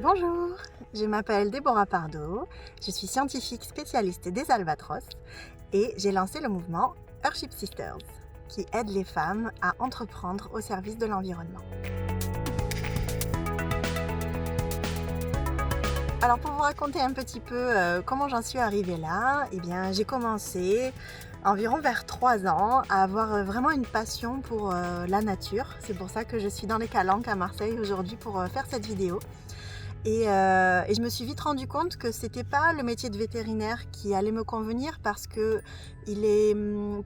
Bonjour, je m'appelle Déborah Pardo, je suis scientifique spécialiste des albatros et j'ai lancé le mouvement Earthship Sisters qui aide les femmes à entreprendre au service de l'environnement. Alors pour vous raconter un petit peu comment j'en suis arrivée là, eh bien j'ai commencé environ vers 3 ans à avoir vraiment une passion pour la nature. C'est pour ça que je suis dans les Calanques à Marseille aujourd'hui pour faire cette vidéo. Et je me suis vite rendu compte que c'était pas le métier de vétérinaire qui allait me convenir parce que il est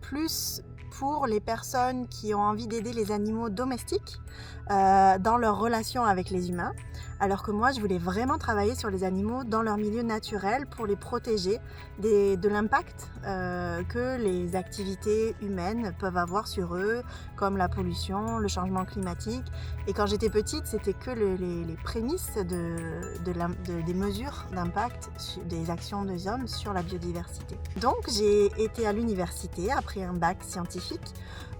plus pour les personnes qui ont envie d'aider les animaux domestiques dans leur relation avec les humains, alors que moi je voulais vraiment travailler sur les animaux dans leur milieu naturel pour les protéger de l'impact que les activités humaines peuvent avoir sur eux, comme la pollution, le changement climatique. Et quand j'étais petite, c'était que les prémices des mesures d'impact des actions des hommes sur la biodiversité. Donc j'ai été à l'université après un bac scientifique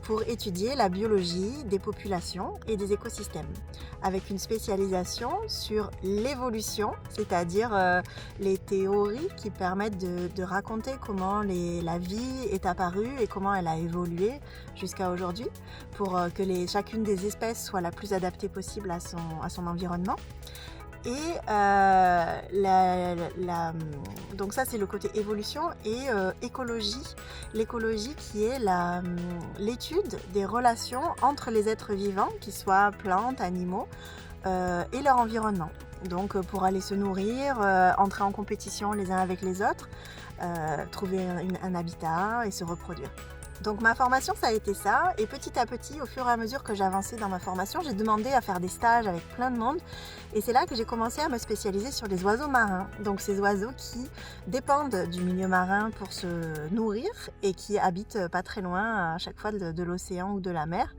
pour étudier la biologie des populations et des écosystèmes, avec une spécialisation sur l'évolution, c'est-à-dire les théories qui permettent de raconter comment la vie est apparue et comment elle a évolué jusqu'à aujourd'hui, pour que chacune des espèces soit la plus adaptée possible à son environnement. Et donc ça c'est le côté évolution et écologie. L'écologie qui est l'étude des relations entre les êtres vivants, qu'ils soient plantes, animaux, et leur environnement. Donc pour aller se nourrir, entrer en compétition les uns avec les autres, trouver un habitat et se reproduire. Donc ma formation ça a été ça, et petit à petit au fur et à mesure que j'avançais dans ma formation, j'ai demandé à faire des stages avec plein de monde, et c'est là que j'ai commencé à me spécialiser sur les oiseaux marins. Donc ces oiseaux qui dépendent du milieu marin pour se nourrir et qui habitent pas très loin à chaque fois de l'océan ou de la mer.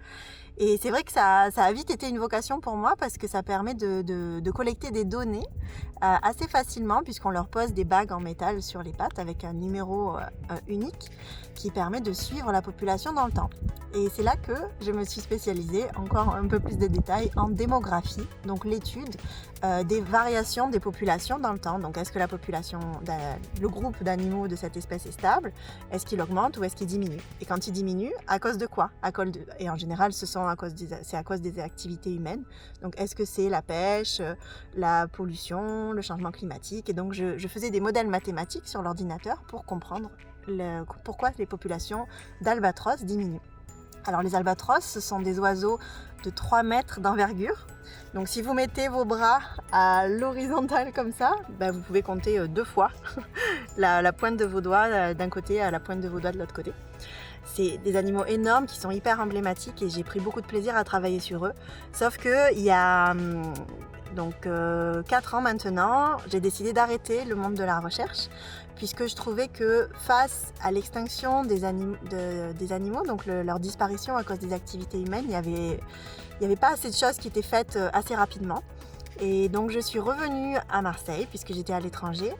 Et c'est vrai que ça a vite été une vocation pour moi parce que ça permet de collecter des données assez facilement, puisqu'on leur pose des bagues en métal sur les pattes avec un numéro unique qui permet de suivre la population dans le temps. Et c'est là que je me suis spécialisée, encore un peu plus de détails, en démographie, donc l'étude des variations des populations dans le temps. Donc est-ce que le groupe d'animaux de cette espèce est stable? Est-ce qu'il augmente ou est-ce qu'il diminue? Et quand il diminue, à cause de quoi? Et en général, c'est à cause des activités humaines. Donc est-ce que c'est la pêche, la pollution, le changement climatique? Et donc je faisais des modèles mathématiques sur l'ordinateur pour comprendre pourquoi les populations d'albatros diminuent. Alors les albatros, ce sont des oiseaux de 3 mètres d'envergure. Donc si vous mettez vos bras à l'horizontale comme ça, vous pouvez compter 2 fois la pointe de vos doigts d'un côté à la pointe de vos doigts de l'autre côté. C'est des animaux énormes qui sont hyper emblématiques et j'ai pris beaucoup de plaisir à travailler sur eux. Sauf que il y a 4 ans maintenant, j'ai décidé d'arrêter le monde de la recherche, puisque je trouvais que face à l'extinction des animaux, donc leur disparition à cause des activités humaines, il y avait pas assez de choses qui étaient faites assez rapidement. Et donc je suis revenue à Marseille puisque j'étais à l'étranger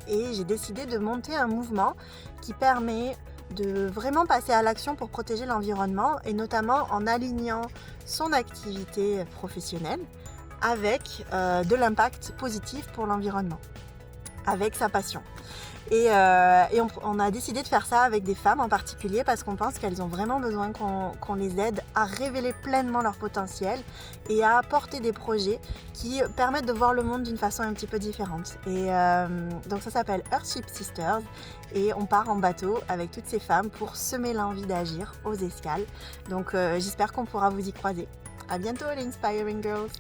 et j'ai décidé de monter un mouvement qui permet de vraiment passer à l'action pour protéger l'environnement, et notamment en alignant son activité professionnelle avec de l'impact positif pour l'environnement, avec sa passion. Et on a décidé de faire ça avec des femmes en particulier parce qu'on pense qu'elles ont vraiment besoin qu'on les aide à révéler pleinement leur potentiel et à apporter des projets qui permettent de voir le monde d'une façon un petit peu différente. Et donc ça s'appelle Earthship Sisters et on part en bateau avec toutes ces femmes pour semer l'envie d'agir aux escales. Donc j'espère qu'on pourra vous y croiser. À bientôt les Inspiring Girls!